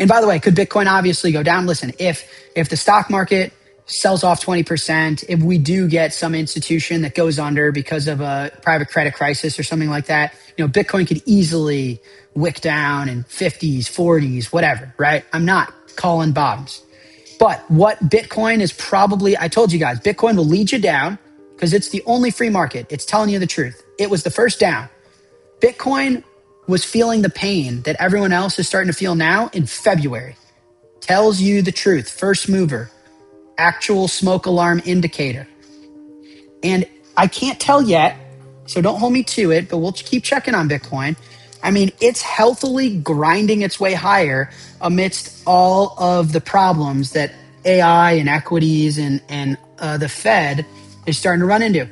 And by the way, could Bitcoin obviously go down? Listen, if the stock market sells off 20%, if we do get some institution that goes under because of a private credit crisis or something like that, Bitcoin could easily wick down in 50s, 40s, whatever, right? I'm not calling bottoms. But what Bitcoin is probably, I told you guys, Bitcoin will lead you down because it's the only free market. It's telling you the truth. It was the first down. Bitcoin was feeling the pain that everyone else is starting to feel now in February. Tells you the truth. First mover. Actual smoke alarm indicator. And I can't tell yet, so don't hold me to it, but we'll keep checking on Bitcoin. I mean, it's healthily grinding its way higher amidst all of the problems that AI and equities and the Fed is starting to run into.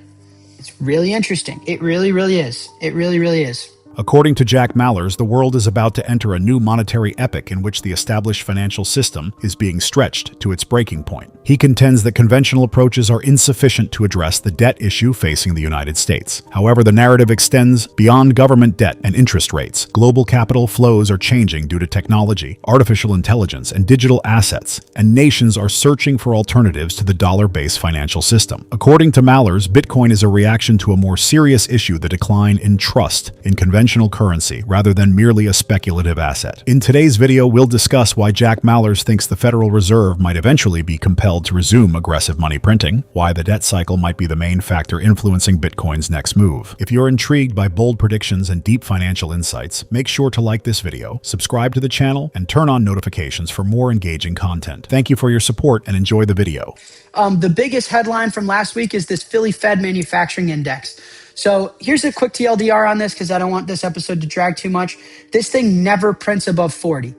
It's really interesting. It really, really is. It really, really is. According to Jack Mallers, the world is about to enter a new monetary epoch in which the established financial system is being stretched to its breaking point. He contends that conventional approaches are insufficient to address the debt issue facing the United States. However, the narrative extends beyond government debt and interest rates. Global capital flows are changing due to technology, artificial intelligence, and digital assets, and nations are searching for alternatives to the dollar-based financial system. According to Mallers, Bitcoin is a reaction to a more serious issue, the decline in trust in conventional currency rather than merely a speculative asset. In today's video, we'll discuss why Jack Mallers thinks the Federal Reserve might eventually be compelled to resume aggressive money printing, why the debt cycle might be the main factor influencing Bitcoin's next move. If you're intrigued by bold predictions and deep financial insights, make sure to like this video, subscribe to the channel, and turn on notifications for more engaging content. Thank you for your support and enjoy the video. The biggest headline from last week is this Philly Fed Manufacturing Index. So here's a quick TLDR on this because I don't want this episode to drag too much. This thing never prints above 40.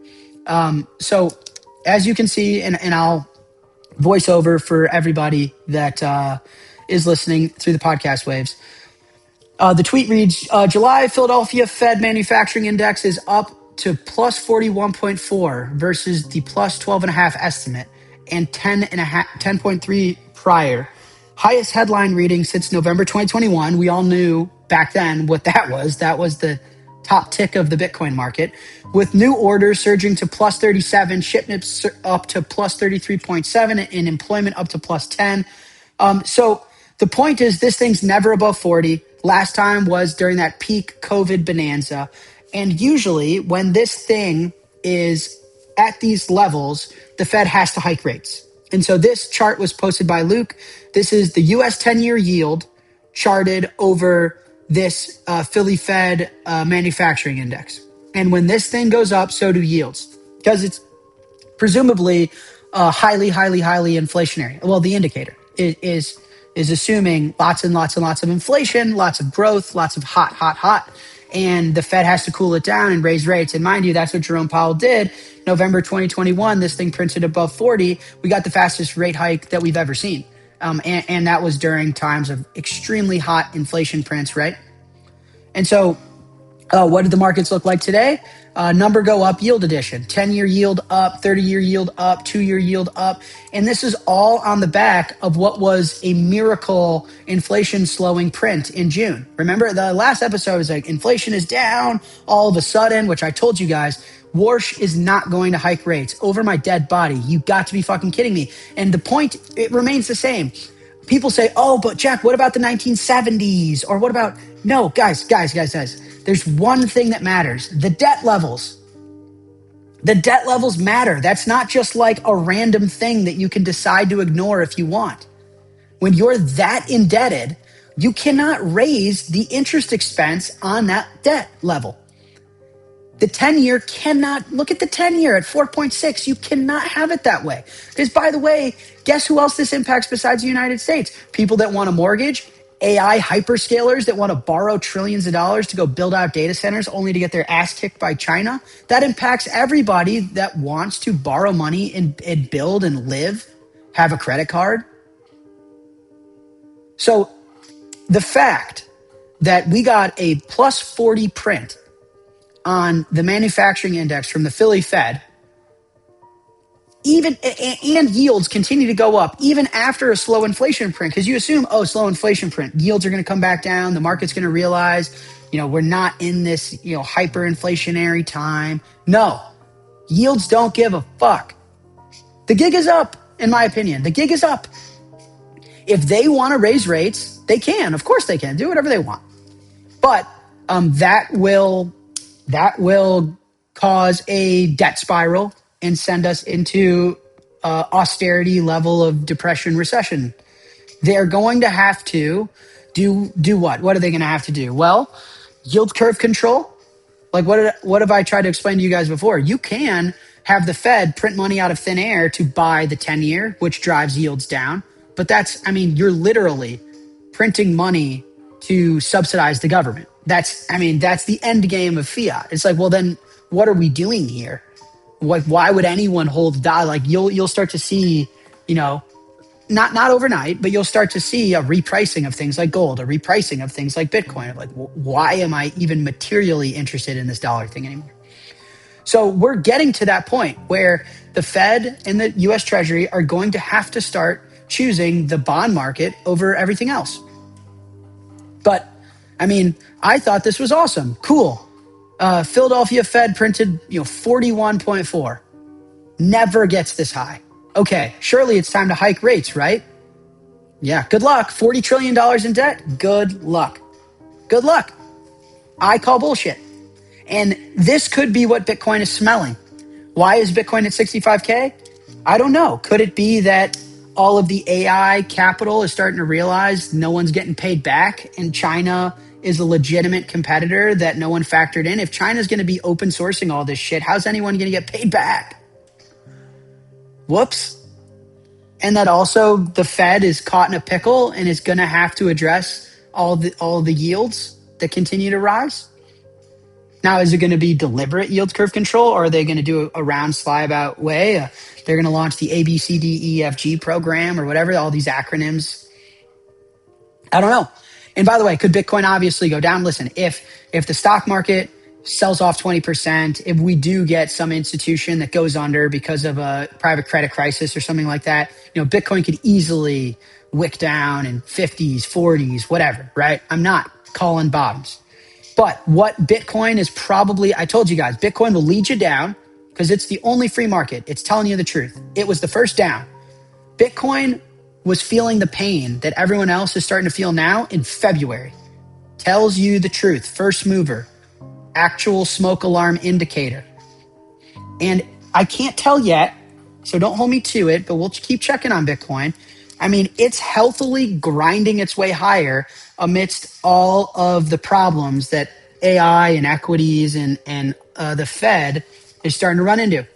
So as you can see, and I'll voice over for everybody that is listening through the podcast waves. The tweet reads, July Philadelphia Fed Manufacturing Index is up to plus 41.4 versus the plus 12.5 estimate and 10.3 prior. Highest headline reading since November 2021. We all knew back then what that was. That was the top tick of the Bitcoin market, with new orders surging to plus 37, shipments up to plus 33.7, and employment up to plus 10. So the point is, this thing's never above 40. Last time was during that peak COVID bonanza. And usually when this thing is at these levels, the Fed has to hike rates. And so this chart was posted by Luke. This is the US 10-year yield charted over this Philly Fed manufacturing index. And when this thing goes up, so do yields, because it's presumably highly, highly, highly inflationary. Well, the indicator is assuming lots and lots and lots of inflation, lots of growth, lots of hot, hot, hot. And the Fed has to cool it down and raise rates. And mind you, that's what Jerome Powell did. November 2021, this thing printed above 40. We got the fastest rate hike that we've ever seen. And that was during times of extremely hot inflation prints, right? And so what did the markets look like today? Number go up, yield addition. 10-year yield up, 30-year yield up, 2-year yield up. And this is all on the back of what was a miracle inflation slowing print in June. Remember, the last episode was like, inflation is down all of a sudden, which I told you guys, Warsh is not going to hike rates over my dead body. You got to be fucking kidding me. And the point, it remains the same. People say, oh, but Jack, what about the 1970s? Or what about, no, guys. There's one thing that matters. The debt levels. The debt levels matter. That's not just like a random thing that you can decide to ignore if you want. When you're that indebted, you cannot raise the interest expense on that debt level. The 10-year cannot, look at the 10-year at 4.6. You cannot have it that way. Because by the way, guess who else this impacts besides the United States? People that want a mortgage, AI hyperscalers that want to borrow trillions of dollars to go build out data centers only to get their ass kicked by China. That impacts everybody that wants to borrow money and build and live, have a credit card. So the fact that we got a plus 40 print on the manufacturing index from the Philly Fed, even and yields continue to go up even after a slow inflation print, because you assume, oh, slow inflation print, yields are going to come back down, the market's going to realize, we're not in this, hyperinflationary time. No, Yields don't give a fuck. The gig is up, in my opinion. The gig is up. If they want to raise rates, they can. Of course they can. Do whatever they want. But that will cause a debt spiral and send us into austerity level of depression, recession. They're going to have to do what? What are they going to have to do? Well, yield curve control. Like what have I tried to explain to you guys before? You can have the Fed print money out of thin air to buy the 10-year, which drives yields down. But you're literally printing money to subsidize the government. That's the end game of fiat. It's like, well, then what are we doing here? Why would anyone hold the dollar? Like you'll start to see, not overnight, but you'll start to see a repricing of things like gold, a repricing of things like Bitcoin. Like, why am I even materially interested in this dollar thing anymore? So we're getting to that point where the Fed and the US Treasury are going to have to start choosing the bond market over everything else. But I thought this was awesome. Cool. Philadelphia Fed printed, 41.4. Never gets this high. Okay, surely it's time to hike rates, right? Yeah, good luck. $40 trillion in debt? Good luck. Good luck. I call bullshit. And this could be what Bitcoin is smelling. Why is Bitcoin at 65K? I don't know. Could it be that all of the AI capital is starting to realize no one's getting paid back and China is a legitimate competitor that no one factored in? If China's going to be open sourcing all this shit, how's anyone going to get paid back? Whoops. And that also the Fed is caught in a pickle and is going to have to address all the yields that continue to rise. Now, is it going to be deliberate yield curve control, or are they going to do a round sly about way? They're going to launch the ABCDEFG program or whatever, all these acronyms. I don't know. And by the way, could Bitcoin obviously go down? Listen, if the stock market sells off 20%, if we do get some institution that goes under because of a private credit crisis or something like that, Bitcoin could easily wick down in 50s, 40s, whatever, right? I'm not calling bottoms. But what Bitcoin is probably, I told you guys, Bitcoin will lead you down because it's the only free market. It's telling you the truth. It was the first down. Bitcoin was feeling the pain that everyone else is starting to feel now in February. Tells you the truth. First mover. Actual smoke alarm indicator. And I can't tell yet, so don't hold me to it, but we'll keep checking on Bitcoin. It's healthily grinding its way higher amidst all of the problems that AI and equities and the Fed is starting to run into.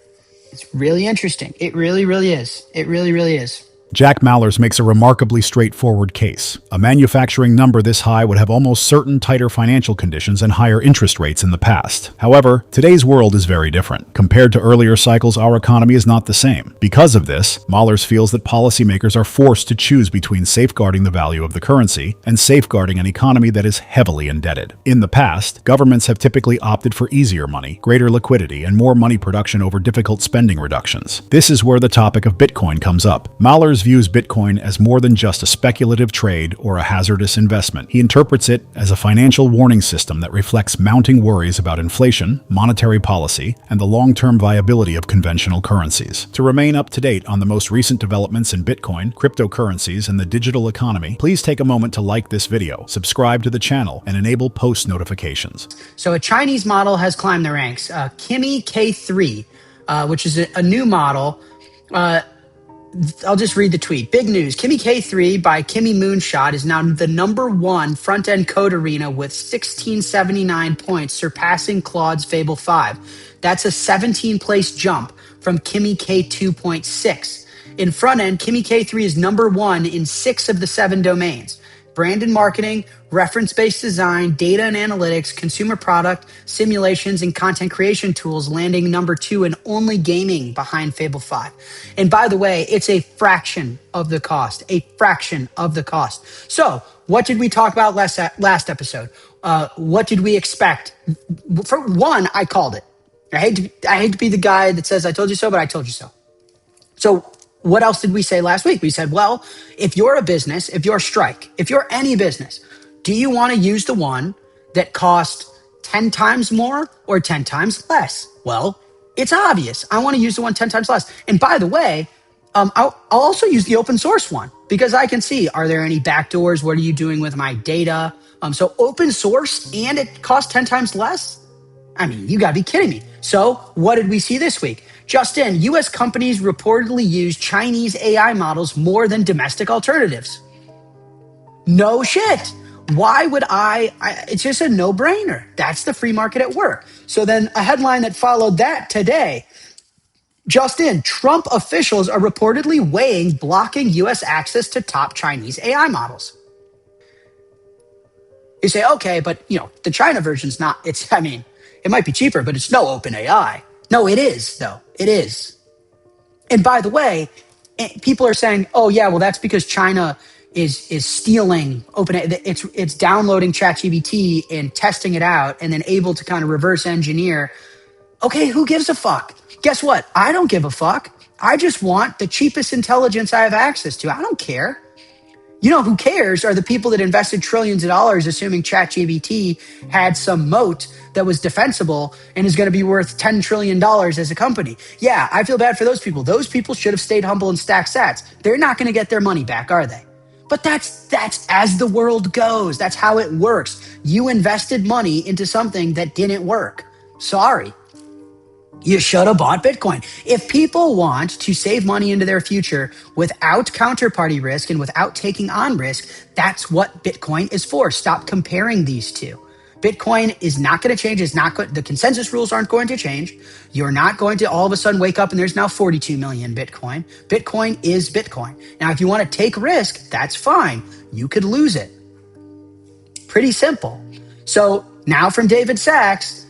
It's really interesting. It really, really is. It really, really is. Jack Mallers makes a remarkably straightforward case. A manufacturing number this high would have almost certain tighter financial conditions and higher interest rates in the past. However, today's world is very different. Compared to earlier cycles, our economy is not the same. Because of this, Mallers feels that policymakers are forced to choose between safeguarding the value of the currency and safeguarding an economy that is heavily indebted. In the past, governments have typically opted for easier money, greater liquidity, and more money production over difficult spending reductions. This is where the topic of Bitcoin comes up. Mallers views Bitcoin as more than just a speculative trade or a hazardous investment. He interprets it as a financial warning system that reflects mounting worries about inflation, monetary policy, and the long-term viability of conventional currencies. To remain up to date on the most recent developments in Bitcoin, cryptocurrencies, and the digital economy, please take a moment to like this video, subscribe to the channel, and enable post notifications. So a Chinese model has climbed the ranks. Kimi K3, which is a new model. I'll just read the tweet. Big news. Kimi K3 by Kimi Moonshot is now the #1 front-end code arena with 1679 points, surpassing Claude's Fable 5. That's a 17-place jump from Kimi K2.6. In front-end, Kimi K3 is #1 in 6 of the 7 domains. Brand and marketing, reference-based design, data and analytics, consumer product, simulations, and content creation tools, landing #2 in only gaming behind Fable 5. And by the way, it's a fraction of the cost, a fraction of the cost. So what did we talk about last episode? What did we expect? For one, I called it. I hate to be the guy that says I told you so, but I told you so. So what else did we say last week? We said, well, if you're a business, if you're Strike, if you're any business, do you want to use the one that costs 10 times more or 10 times less? Well, It's obvious. I want to use the one 10 times less. And by the way, I'll also use the open source one because I can see, are there any backdoors? What are you doing with my data? So open source and it costs 10 times less? I mean, you gotta be kidding me. So what did we see this week? Just in, US companies reportedly use Chinese AI models more than domestic alternatives. No shit. Why would it's just a no-brainer. That's the free market at work. So then a headline that followed that today, just in, Trump officials are reportedly weighing blocking US access to top Chinese AI models. You say, okay, but the China version's not, it might be cheaper, but it's no open AI. No, it is, though. It is. And by the way, people are saying, oh yeah, well that's because China is stealing OpenAI. It's downloading ChatGPT and testing it out and then able to kind of reverse engineer. Okay, who gives a fuck? Guess what? I don't give a fuck. I just want the cheapest intelligence I have access to. I don't care. Who cares are the people that invested trillions of dollars assuming ChatGPT had some moat that was defensible and is going to be worth $10 trillion as a company. Yeah, I feel bad for those people. Those people should have stayed humble and stacked sats. They're not going to get their money back, are they? But that's as the world goes. That's how it works. You invested money into something that didn't work. Sorry. You should have bought Bitcoin. If people want to save money into their future without counterparty risk and without taking on risk, that's what Bitcoin is for. Stop comparing these two. Bitcoin is not going to change. The consensus rules aren't going to change. You're not going to all of a sudden wake up and there's now 42 million Bitcoin. Bitcoin is Bitcoin. Now, if you want to take risk, that's fine. You could lose it. Pretty simple. So now from David Sachs,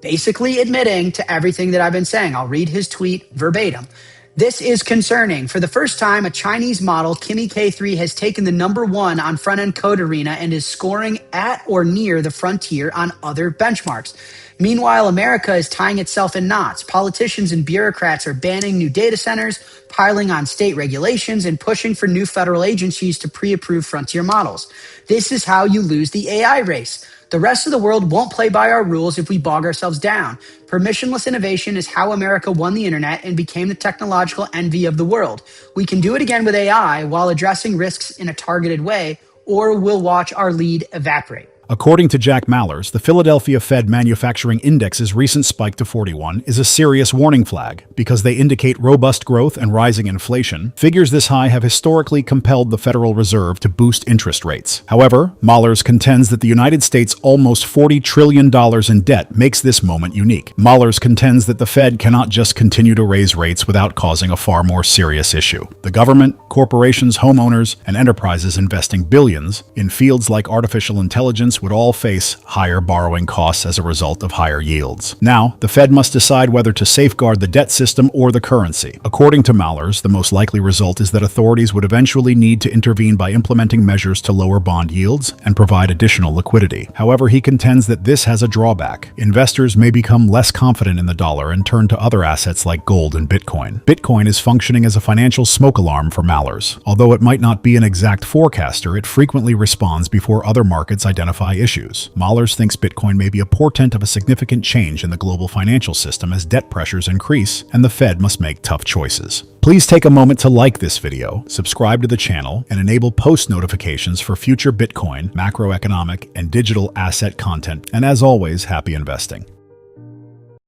basically admitting to everything that I've been saying. I'll read his tweet verbatim. This is concerning. For the first time, a Chinese model, Kimi K3, has taken the #1 on front-end code arena and is scoring at or near the frontier on other benchmarks. Meanwhile, America is tying itself in knots. Politicians and bureaucrats are banning new data centers, piling on state regulations, and pushing for new federal agencies to pre-approve frontier models. This is how you lose the AI race. The rest of the world won't play by our rules if we bog ourselves down. Permissionless innovation is how America won the internet and became the technological envy of the world. We can do it again with AI while addressing risks in a targeted way, or we'll watch our lead evaporate. According to Jack Mallers, the Philadelphia Fed Manufacturing Index's recent spike to 41 is a serious warning flag because they indicate robust growth and rising inflation. Figures this high have historically compelled the Federal Reserve to boost interest rates. However, Mallers contends that the United States' almost $40 trillion in debt makes this moment unique. Mallers contends that the Fed cannot just continue to raise rates without causing a far more serious issue. The government, corporations, homeowners, and enterprises investing billions in fields like artificial intelligence would all face higher borrowing costs as a result of higher yields. Now, the Fed must decide whether to safeguard the debt system or the currency. According to Mallers, the most likely result is that authorities would eventually need to intervene by implementing measures to lower bond yields and provide additional liquidity. However, he contends that this has a drawback. Investors may become less confident in the dollar and turn to other assets like gold and Bitcoin. Bitcoin is functioning as a financial smoke alarm for Mallers. Although it might not be an exact forecaster, it frequently responds before other markets identify issues. Mallers thinks Bitcoin may be a portent of a significant change in the global financial system as debt pressures increase and the Fed must make tough choices. Please take a moment to like this video, subscribe to the channel, and enable post notifications for future Bitcoin, macroeconomic, and digital asset content. And as always, happy investing.